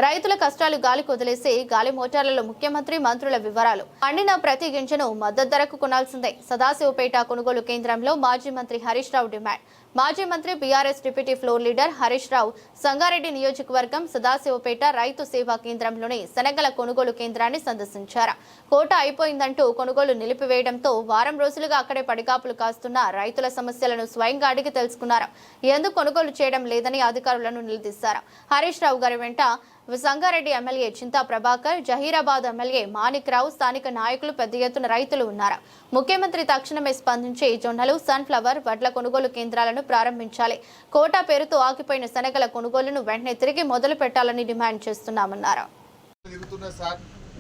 రైతుల కష్టాలు గాలి కొదిలేసి గాలి మోటార్లలో ముఖ్యమంత్రి మంత్రుల వివరాలు. పండిన ప్రతి గింజను మద్దతు ధరకు కొనాల్సిందే. సదాశివపేట కొనుగోలు కేంద్రంలో మాజీ మంత్రి హరీష్ రావు డిమాండ్. మాజీ మంత్రి BRS deputy floor leader Harish Rao Sangareddy నియోజకవర్గం సదాశివపేట రైతు సేవా కేంద్రంలోని శనగల కొనుగోలు కేంద్రాన్ని సందర్శించారు. కోట అయిపోయిందంటూ కొనుగోలు నిలిపివేయడంతో వారం రోజులుగా అక్కడే పడిగాపులు కాస్తున్న రైతుల సమస్యలను స్వయంగా అడిగి తెలుసుకున్నారు. ఎందుకు కొనుగోలు చేయడం లేదని అధికారులను నిలదీశారు. హరీష్ రావు గారి వెంట సంగారెడ్డి ఎమ్మెల్యే చింతా ప్రభాకర్, జహీరాబాద్ ఎమ్మెల్యే మాణిక్ రావు, స్థానిక నాయకులు, పెద్ద ఎత్తున రైతులు ఉన్నారు. ముఖ్యమంత్రి తక్షణమే స్పందించి జొన్నలు, సన్ఫ్లవర్, వడ్ల కొనుగోలు కేంద్రాలను ప్రారంభించాలి. కోటా పేరుతో ఆగిపోయిన శనగల కొనుగోలును వెంటనే తిరిగి మొదలు పెట్టాలని డిమాండ్ చేస్తున్నామన్నారు.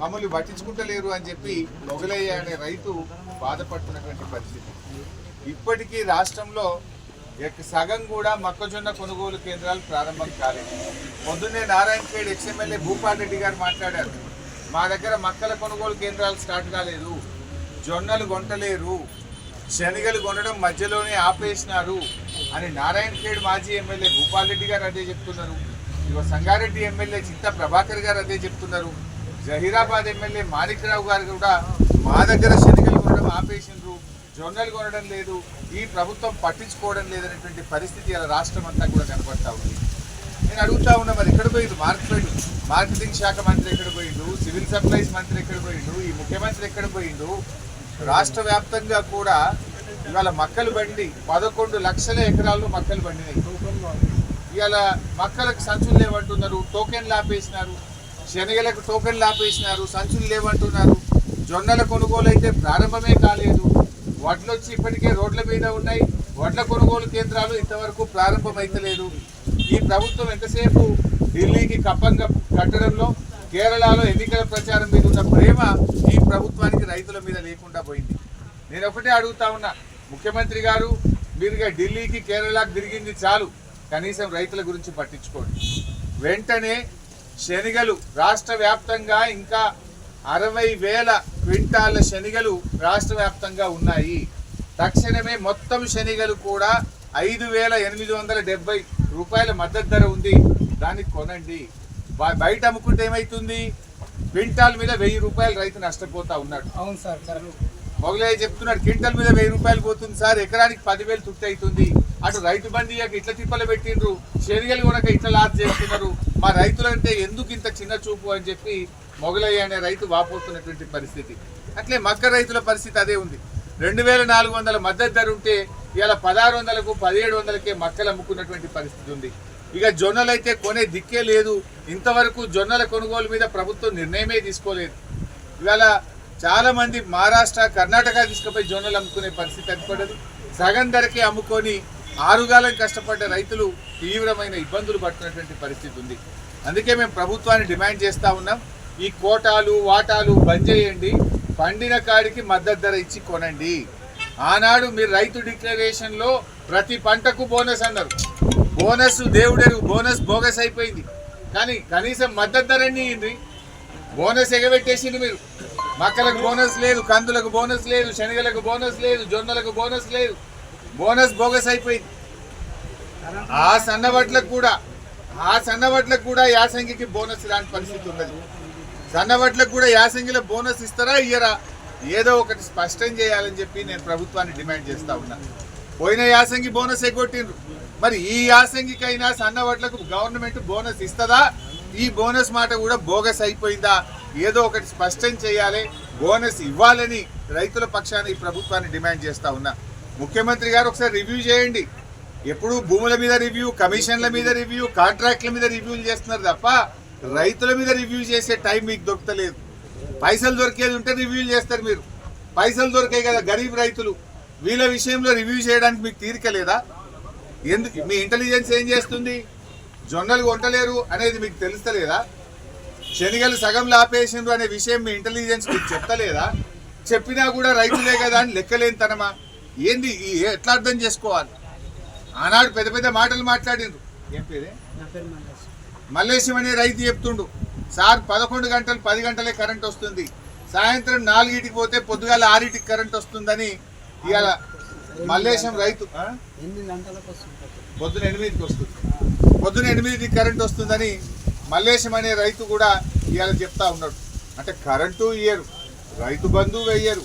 మమ్మల్ని పట్టించుకుంటలేరు అని చెప్పి మొగలయ్య అనే రైతు బాధపడుతున్నటువంటి పరిస్థితి. ఇప్పటికీ రాష్ట్రంలో సగం కూడా మొక్కజొన్న కొనుగోలు కేంద్రాలు ప్రారంభం కాలేదు. పొద్దున్నే నారాయణఖేడ్ ఎక్స్ఎమ్మెల్యే భూపాల్ రెడ్డి గారు మాట్లాడారు, మా దగ్గర మక్కల కొనుగోలు కేంద్రాలు స్టార్ట్ కాలేదు, జొన్నలు కొంటలేరు, శనగలు కొనడం మధ్యలోనే ఆపేసినారు అని నారాయణఖేడ్ మాజీ ఎమ్మెల్యే భూపాల్ రెడ్డి గారు అదే చెప్తున్నారు. ఇవ సంగారెడ్డి ఎమ్మెల్యే చింతా ప్రభాకర్ గారు అదే చెప్తున్నారు. జహీరాబాద్ ఎమ్మెల్యే మాణిక్ రావు గారు కూడా మా దగ్గర శనగలు కొనడం ఆపేసినారు, జొన్నలు కొనడం లేదు, ఈ ప్రభుత్వం పట్టించుకోవడం లేదనేటువంటి పరిస్థితి ఇలా రాష్ట్రం అంతా కూడా కనపడతా ఉంది. నేను అడుగుతా ఉన్నా, మరి ఎక్కడ పోయిండు మార్కెటింగ్ శాఖ మంత్రి, ఎక్కడ పోయిండు సివిల్ సప్లైస్ మంత్రి, ఎక్కడ పోయిండు ఈ ముఖ్యమంత్రి, ఎక్కడ పోయిండు? రాష్ట్ర వ్యాప్తంగా కూడా ఇవాళ మక్కలు బండి 11 లక్షల ఎకరాల్లో మక్కలు బండినాయి. ఇవాళ మక్కలకు సంచులు లేవంటున్నారు, టోకెన్లు ఆపేసినారు, శనగలకు టోకెన్లు ఆపేసినారు, సంచులు లేవంటున్నారు. జొన్నల కొనుగోలు అయితే ప్రారంభమే కాలేదు. వడ్లు వచ్చి ఇప్పటికే రోడ్ల మీద ఉన్నాయి, వడ్ల కొనుగోలు కేంద్రాలు ఇంతవరకు ప్రారంభమైతలేదు. ఈ ప్రభుత్వం ఎంతసేపు ఢిల్లీకి కప్పంగా కట్టడంలో, కేరళలో ఎన్నికల ప్రచారం మీద ఉన్న ప్రేమ ఈ ప్రభుత్వానికి రైతుల మీద లేకుండా పోయింది. నేను ఒకటే అడుగుతా ఉన్నా, ముఖ్యమంత్రి గారు మీరుగా ఢిల్లీకి కేరళకు తిరిగింది చాలు, కనీసం రైతుల గురించి పట్టించుకోండి. వెంటనే శనగలు రాష్ట్ర వ్యాప్తంగా ఇంకా 60,000 క్వింటాల శనగలు రాష్ట్ర వ్యాప్తంగా ఉన్నాయి. తక్షణమే మొత్తం శనగలు కూడా 5,870 రూపాయల మద్దతు ధర ఉంది, దాన్ని కొనండి. బయట అమ్ముకుంటే ఏమైతుంది? క్వింటాల్ మీద 1000 రూపాయలు రైతు నష్టపోతా ఉన్నాడు. అవును సార్, మొగలయ్య చెప్తున్నాడు, క్వింటాల్ మీద 1000 రూపాయలు పోతుంది సార్, ఎకరానికి 10,000 తుట్టి అవుతుంది. అటు రైతు బండి ఇట్లా తిప్పలు పెట్టిండ్రు, శనగలు కొనక ఇట్లా లాస్ చేస్తున్నారు, మా రైతులంటే ఎందుకు ఇంత చిన్న చూపు అని చెప్పి మొగలయ్య అనే రైతు వాపోతున్నటువంటి పరిస్థితి. అట్లే మక్క రైతుల పరిస్థితి అదే ఉంది. 2,400 మద్దతు ధర ఉంటే ఇలా 1,600కు 1,700కే మక్కలు అమ్ముకున్నటువంటి పరిస్థితి ఉంది. ఇక జొన్నలు అయితే కొనే దిక్కే లేదు. ఇంతవరకు జొన్నల కొనుగోలు మీద ప్రభుత్వం నిర్ణయమే తీసుకోలేదు. ఇవాళ చాలా మంది మహారాష్ట్ర, కర్ణాటక తీసుకుపోయి జొన్నలు అమ్ముకునే పరిస్థితి ఏర్పడదు. సగం ధరకే అమ్ముకొని 6 కాలం కష్టపడ్డ రైతులు తీవ్రమైన ఇబ్బందులు పడుతున్నటువంటి పరిస్థితి ఉంది. అందుకే మేము ప్రభుత్వాన్ని డిమాండ్ చేస్తూ ఉన్నాం, ఈ కోటాలు వాటాలు బంద్ చేయండి, పండిన కాడికి మద్దతు ధర ఇచ్చి కొనండి. ఆనాడు మీరు రైతు డిక్లరేషన్లో ప్రతి పంటకు బోనస్ అన్నారు. బోనస్ దేవుడెరు, బోనస్ బోగస్ అయిపోయింది. కానీ కనీసం మద్దతు ధరని ఇవ్వండి. బోనస్ ఎగబెట్టేసింది మీరు. మక్కలకు బోనస్ లేదు, కందులకు బోనస్ లేదు, శనగలకు బోనస్ లేదు, జొన్నలకు బోనస్ లేదు, బోనస్ బోగస్ అయిపోయింది. ఆ సన్నవడ్లకు కూడా యాసంగికి బోనస్ రాని పరిస్థితి ఉన్నది. సన్నవడ్లకు కూడా యాసంగిలో బోనస్ ఇస్తారా ఇయ్యరా, ఏదో ఒకటి స్పష్టం చేయాలని చెప్పి నేను ప్రభుత్వాన్ని డిమాండ్ చేస్తా ఉన్నా. పోయిన యాసంగి బోనస్ ఎగ్గొట్టిండ్రు, మరి ఈ యాసంగికైనా సన్నవడ్లకు గవర్నమెంట్ బోనస్ ఇస్తుందా? ఈ బోనస్ మాట కూడా బోగస్ అయిపోయిందా? ఏదో ఒకటి స్పష్టం చేయాలి, బోనస్ ఇవ్వాలని రైతుల పక్షాన ఈ ప్రభుత్వాన్ని డిమాండ్ చేస్తా ఉన్నా. ముఖ్యమంత్రి గారు ఒకసారి రివ్యూ చేయండి. ఎప్పుడు భూముల మీద రివ్యూ, కమిషన్ల మీద రివ్యూ, కాంట్రాక్ట్ల మీద రివ్యూలు చేస్తున్నారు తప్ప రైతుల మీద రివ్యూ చేసే టైం మీకు దొరకలేదు. పైసలు దొరికేది ఉంటే రివ్యూలు చేస్తారు మీరు. పైసలు దొరికాయి కదా గరీబ్ రైతులు, వీళ్ళ విషయంలో రివ్యూ చేయడానికి మీకు తీరిక లేదా? ఎందుకు మీ ఇంటెలిజెన్స్ ఏం చేస్తుంది? జొన్నలు కొంటలేరు అనేది మీకు తెలుస్తలేదా? శనగలు సగంలో ఆపేసిండ్రు అనే విషయం మీ ఇంటెలిజెన్స్ మీకు చెప్తలేదా? చెప్పినా కూడా రైతులే కదా అని లెక్కలేనితనమా ఏంది? ఎట్లా అర్థం చేసుకోవాలి? ఆనాడు పెద్ద పెద్ద మాటలు మాట్లాడిండ్రు. ఏం పేరే? మల్లేశం అనే రైతు చెప్తుండు, సార్ 11 గంటలు 10 గంటలే కరెంట్ వస్తుంది, సాయంత్రం 4కి పోతే పొద్దుగాల 6కి కరెంట్ వస్తుందని. ఇవాళ మల్లేశం రైతు పొద్దున 8కి వస్తుంది, పొద్దున 8కి కరెంట్ వస్తుందని మల్లేశం అనే రైతు కూడా ఇవాళ చెప్తా ఉన్నాడు. అంటే కరెంటు ఇయ్యరు, రైతు బంధు వెయ్యరు,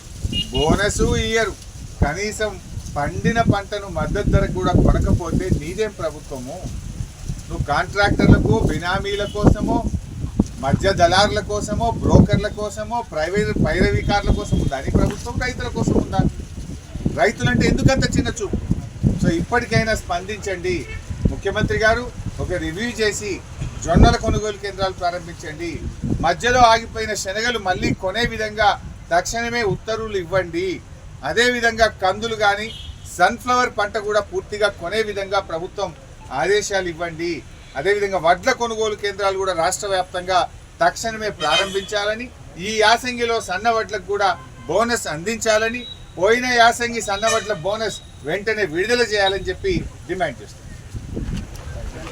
బోనస్ ఇయ్యరు, కనీసం పండిన పంటను మద్దతు ధరకు కూడా కొనకపోతే నీదేం ప్రభుత్వము? నువ్వు కాంట్రాక్టర్లకు, బినామీల కోసమో, మధ్య దళారుల కోసమో, బ్రోకర్ల కోసమో, పైరవీకారుల కోసం ఉందా నీ ప్రభుత్వం? రైతుల కోసం ఉందా? రైతులంటే ఎందుకంత చిన్న చూపు? సో ఇప్పటికైనా స్పందించండి ముఖ్యమంత్రి గారు. ఒక రివ్యూ చేసి జొన్నల కొనుగోలు కేంద్రాలు ప్రారంభించండి. మధ్యలో ఆగిపోయిన శనగలు మళ్ళీ కొనే విధంగా తక్షణమే ఉత్తర్వులు ఇవ్వండి. అదేవిధంగా కందులు కానీ సన్ఫ్లవర్ పంట కూడా పూర్తిగా కొనే విధంగా ప్రభుత్వం ఆదేశాలు ఇవ్వండి. అదేవిధంగా వడ్ల కొనుగోలు కేంద్రాలు కూడా రాష్ట్ర వ్యాప్తంగా తక్షణమే ప్రారంభించాలని, ఈ యాసంగిలో సన్న వడ్లకు కూడా బోనస్ అందించాలని, పోయిన యాసంగి సన్న వడ్ల బోనస్ వెంటనే విడుదల చేయాలని చెప్పి డిమాండ్ చేస్తాం.